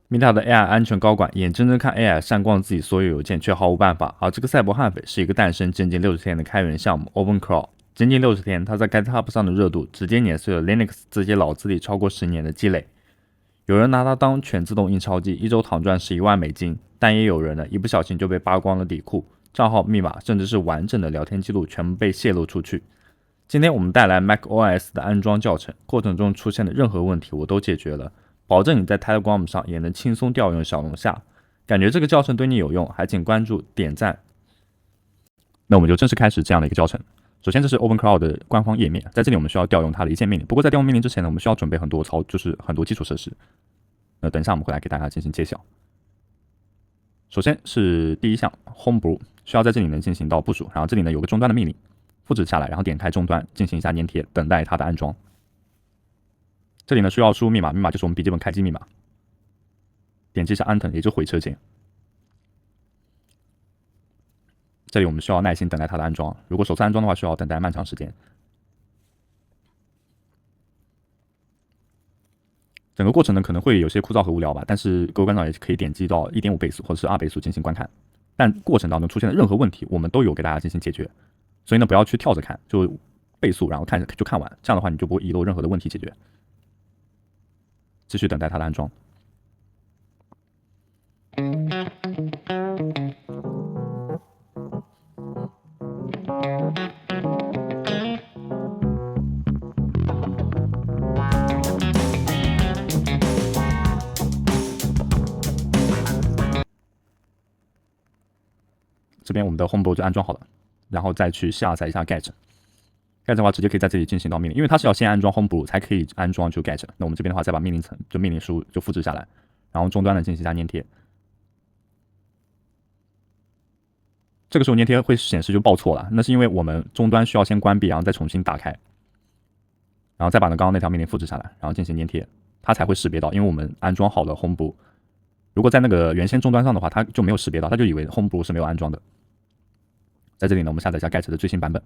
米塔的 AI 安全高管眼睁睁看 AI 删光自己所有邮件，却毫无办法。而这个赛博悍匪是一个诞生将近60天的开源项目 OpenClaw， 仅仅60天，它在 GitHub 上的热度直接碾碎了 Linux 这些老资历超过10年的积累。有人拿它当全自动印钞机，一周躺赚11万美金，但也有人呢一不小心就被扒光了底库，账号密码甚至是完整的聊天记录全部被泄露出去。今天我们带来 macOS 的安装教程，过程中出现的任何问题我都解决了，保证你在 Telegram 上也能轻松调用小龙虾。感觉这个教程对你有用，还请关注点赞。那我们就正式开始这样的一个教程。首先这是 OpenClaw 的官方页面，在这里我们需要调用它的一键命令。不过在调用命令之前呢，我们需要准备很多就是很多基础设施。那等一下我们会来给大家进行揭晓。首先是第一项 Homebrew， 需要在这里能进行到部署，然后这里呢有个终端的命令，复制下来，然后点开终端进行一下粘贴，等待它的安装。这里呢需要输入密码，密码就是我们笔记本开机密码。点击一下 Enter， 也就是回车键。这里我们需要耐心等待它的安装，如果首次安装的话，需要等待漫长时间。整个过程呢可能会有些枯燥和无聊吧，但是各位观众也可以点击到 1.5 倍速或者是2倍速进行观看。但过程当中出现的任何问题，我们都有给大家进行解决，所以呢不要去跳着看，就倍速然后看就看完，这样的话你就不会遗漏任何的问题解决。继续等待它的安装。这边我们的 Homebrew 就安装好了，然后再去下载一下 Get。Get 的话直接可以在这里进行到命令，因为它是要先安装 Homebrew 才可以安装就 Get。那我们这边的话再把命令层就命令书就复制下来，然后终端呢进行一下粘贴。这个时候粘贴会显示就报错了，那是因为我们终端需要先关闭，然后再重新打开，然后再把刚刚那条命令复制下来，然后进行粘贴，它才会识别到，因为我们安装好了 Homebrew。如果在那个原先终端上的话，它就没有识别到，它就以为 Homebrew 是没有安装的。在这里呢，我们下载一下 Get 的最新版本。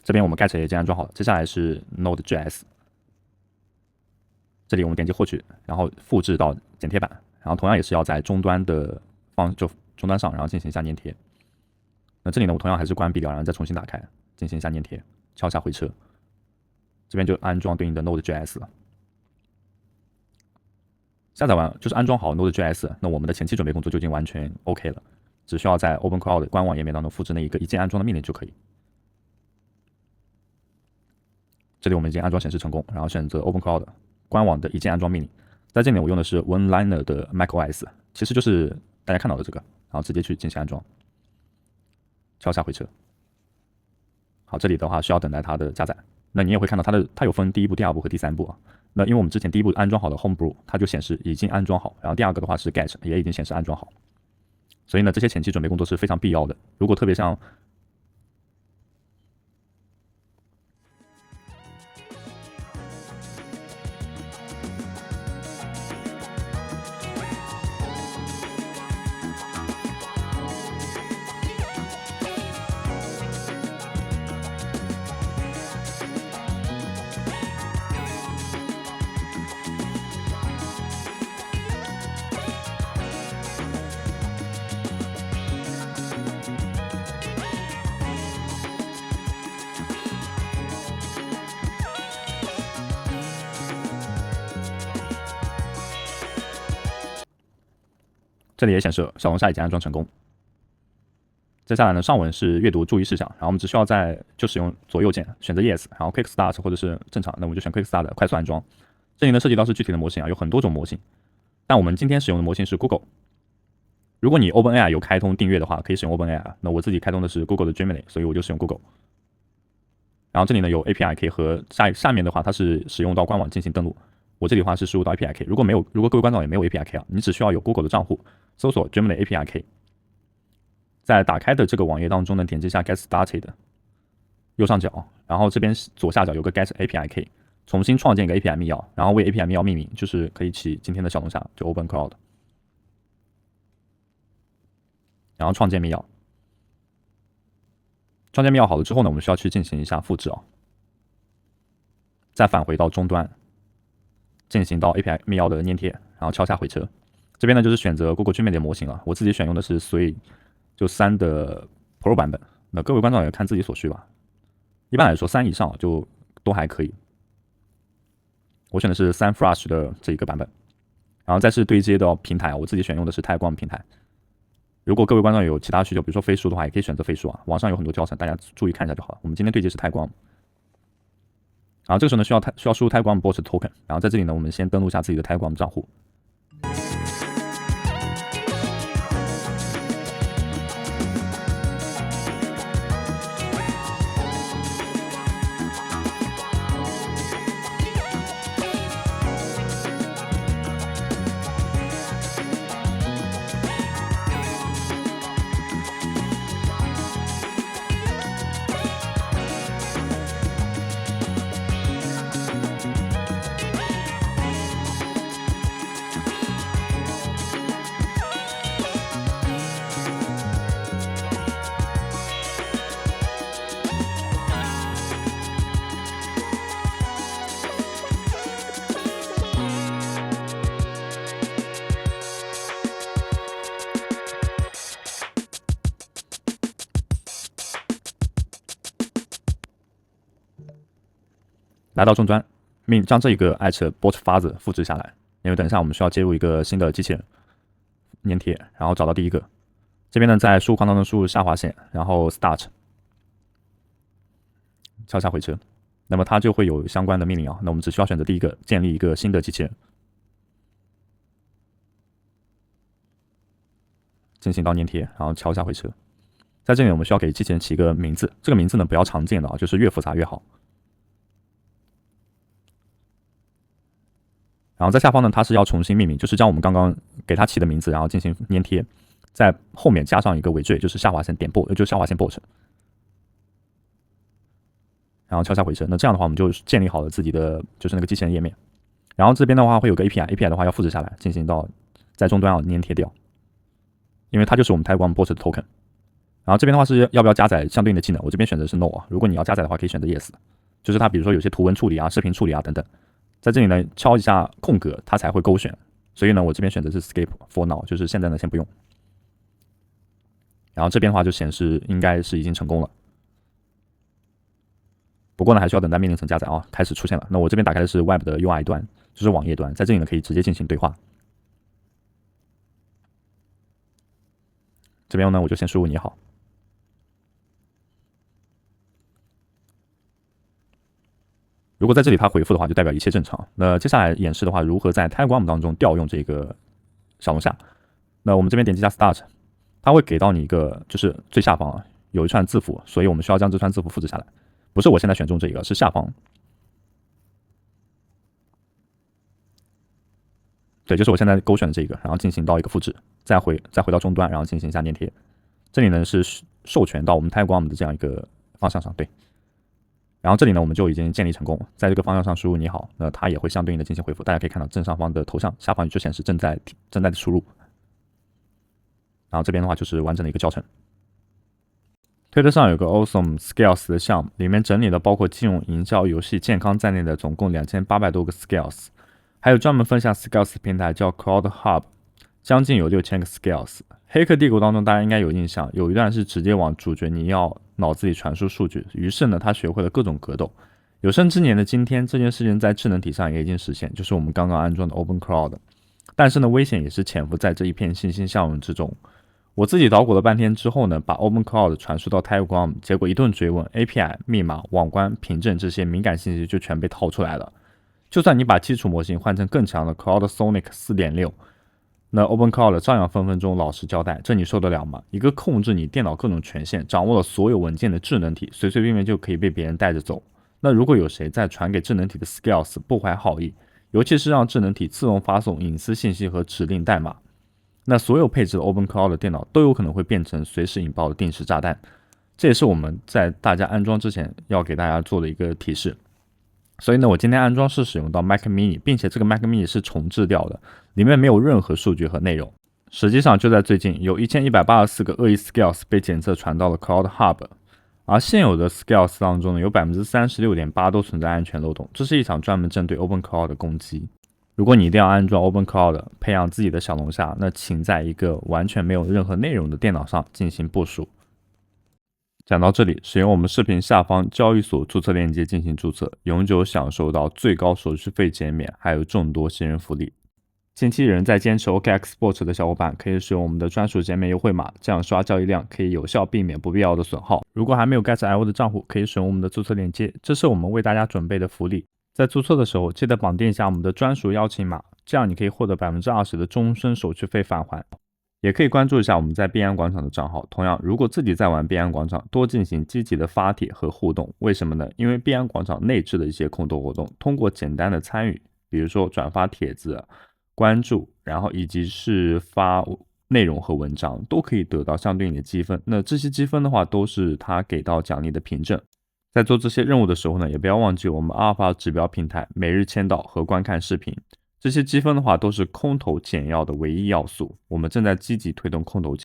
这边我们 Get 也已经安装好了，接下来是 Node.js。这里我们点击获取，然后复制到剪贴板，然后同样也是要在终端的终端上，然后进行一下粘贴。那这里呢，我同样还是关闭掉，然后再重新打开，进行一下粘贴，敲一下回车。这边就安装对应的 Node.js 了。下载完就是安装好 Node.js， 那我们的前期准备工作就已经完全 OK 了，只需要在 OpenClaw 的官网页面当中复制那一个一键安装的命令就可以。这里我们已经安装显示成功，然后选择 OpenClaw 的官网的一键安装命令。在这里我用的是 OneLiner 的 macOS， 其实就是大家看到的这个，然后直接去进行安装，敲下回车。好，这里的话需要等待它的加载。那你也会看到它有分第一步、第二步和第三步啊。那因为我们之前第一步安装好了 Homebrew， 它就显示已经安装好，然后第二个的话是 Get， 也已经显示安装好。所以呢，这些前期准备工作是非常必要的。如果特别像这里也显示小龙虾已经安装成功。接下来呢，上文是阅读注意事项，然后我们只需要就使用左右键选择 Yes， 然后 Quick Start 或者是正常，那我们就选 Quick Start 快速安装。这里呢涉及到是具体的模型啊，有很多种模型，但我们今天使用的模型是 Google。如果你 OpenAI 有开通订阅的话，可以使用 OpenAI。那我自己开通的是 Google 的 Gemini， 所以我就使用 Google。然后这里呢有 API 可以和下面的话，它是使用到官网进行登录。我这里的话是输入到 API Key。如果各位观众也没有 API Key 啊，你只需要有 Google 的账户，搜索 Gemini API Key。在打开的这个网页当中呢，点击一下 Get Started， 右上角，然后这边左下角有个 Get API Key， 重新创建一个 API 密钥，然后为 API 密钥命名，就是可以起今天的小龙虾，就 OpenCloud， 然后创建密钥。创建密钥好了之后呢，我们需要去进行一下复制啊，再返回到终端，进行到 API 密钥的粘贴，然后敲下回车。这边呢就是选择 Google Gemini 的模型啊，我自己选用的是Sui 就3的 Pro 版本，那各位观众也看自己所需吧。一般来说3以上就都还可以。我选的是3 Flash 的这一个版本，然后再是对接到平台，我自己选用的是泰光平台。如果各位观众有其他需求，比如说飞书的话，也可以选择飞书啊。网上有很多教程，大家注意看一下就好了。我们今天对接是泰光，然后这个时候呢需要输入泰光 Bot Token， 然后在这里呢我们先登录一下自己的泰光账户。来到终端，将这一个 bot 发子复制下来，因为等一下我们需要接入一个新的机器人粘贴，然后找到第一个。这边呢，在输入框当中输入下划线，然后 Start， 敲下回车，那么它就会有相关的命令啊。那我们只需要选择第一个，建立一个新的机器人，进行到粘贴，然后敲下回车。在这里我们需要给机器人起一个名字，这个名字呢不要常见的啊，就是越复杂越好。然后在下方呢，它是要重新命名，就是将我们刚刚给它起的名字，然后进行粘贴，在后面加上一个尾缀，就是下划线点bot，就是下划线 bot， 然后敲下回车。那这样的话，我们就建立好了自己的就是那个机器人页面。然后这边的话会有个 API 的话要复制下来，进行到在终端要粘贴掉，因为它就是我们泰光 bot 的 token。然后这边的话是要不要加载相对应的技能，我这边选择是 no 啊。如果你要加载的话，可以选择 yes， 就是它比如说有些图文处理啊、视频处理啊等等。在这里呢，敲一下空格，它才会勾选。所以呢，我这边选择是 skip for now， 就是现在呢先不用。然后这边的话就显示应该是已经成功了。不过呢，还需要等待命令层加载啊，开始出现了。那我这边打开的是 Web 的 UI 端，就是网页端，在这里呢可以直接进行对话。这边呢我就先输入你好。如果在这里它回复的话，就代表一切正常。那接下来演示的话，如何在 Telegram 当中调用这个小龙虾？那我们这边点击一下 Start， 它会给到你一个，就是最下方啊有一串字符，所以我们需要将这串字符复制下来。不是我现在选中这个，是下方。对，就是我现在勾选的这个，然后进行到一个复制，再回到终端，然后进行一下粘贴。这里呢是授权到我们 Telegram 的这样一个方向上，对。然后这里呢，我们就已经建立成功了。在这个方向上输入你好，那它也会相对应的进行回复。大家可以看到正上方的头像下方就显示正在的输入。然后这边的话就是完整的一个教程。推特上有个 Awesome Skills 的项目，里面整理了包括金融、营销、游戏、健康在内的总共2800多个 Skills， 还有专门分享 Skills 平台叫 Cloud Hub， 将近有6000个 Skills。黑客帝国当中大家应该有印象，有一段是直接往主角尼奥脑子里传输数据，于是呢他学会了各种格斗。有生之年的今天，这件事情在智能体上也已经实现，就是我们刚刚安装的 OpenCloud。但是呢，危险也是潜伏在这一片欣欣向荣之中。我自己捣鼓了半天之后呢，把 OpenCloud 传输到 Telegram， 结果一顿追问 API、密码、网关、凭证这些敏感信息就全被掏出来了。就算你把基础模型换成更强的 CloudSonic 4.6， 那 OpenCloud 照样分分钟老实交代，这你受得了吗？一个控制你电脑各种权限、掌握了所有文件的智能体，随随便便就可以被别人带着走。那如果有谁在传给智能体的 Skills 不怀好意，尤其是让智能体自动发送隐私信息和指令代码，那所有配置的 OpenCloud 的电脑都有可能会变成随时引爆的定时炸弹。这也是我们在大家安装之前要给大家做的一个提示。所以呢，我今天安装是使用到 Mac Mini， 并且这个 Mac Mini 是重置掉的，里面没有任何数据和内容。实际上就在最近，有1184个恶意 Skills 被检测传到了 Cloud Hub， 而现有的 Skills 当中呢，有 36.8% 都存在安全漏洞，这是一场专门针对 OpenCloud 的攻击。如果你一定要安装 OpenCloud 培养自己的小龙虾，那请在一个完全没有任何内容的电脑上进行部署。讲到这里，使用我们视频下方交易所注册链接进行注册，永久享受到最高手续费减免，还有众多新人福利。近期仍在坚持 OKExport 的小伙伴可以使用我们的专属减免优惠码，这样刷交易量可以有效避免不必要的损耗。如果还没有 Gas.io 的账户，可以使用我们的注册链接，这是我们为大家准备的福利。在注册的时候，记得绑定一下我们的专属邀请码，这样你可以获得 20% 的终身手续费返还。也可以关注一下我们在币安广场的账号。同样，如果自己在玩币安广场，多进行积极的发帖和互动。为什么呢？因为币安广场内置的一些空投活动，通过简单的参与，比如说转发帖子、关注，然后以及是发内容和文章，都可以得到相对应的积分。那这些积分的话，都是他给到奖励的凭证。在做这些任务的时候呢，也不要忘记我们阿尔法指标平台每日签到和观看视频，这些积分的话都是空投简要的唯一要素。我们正在积极推动空投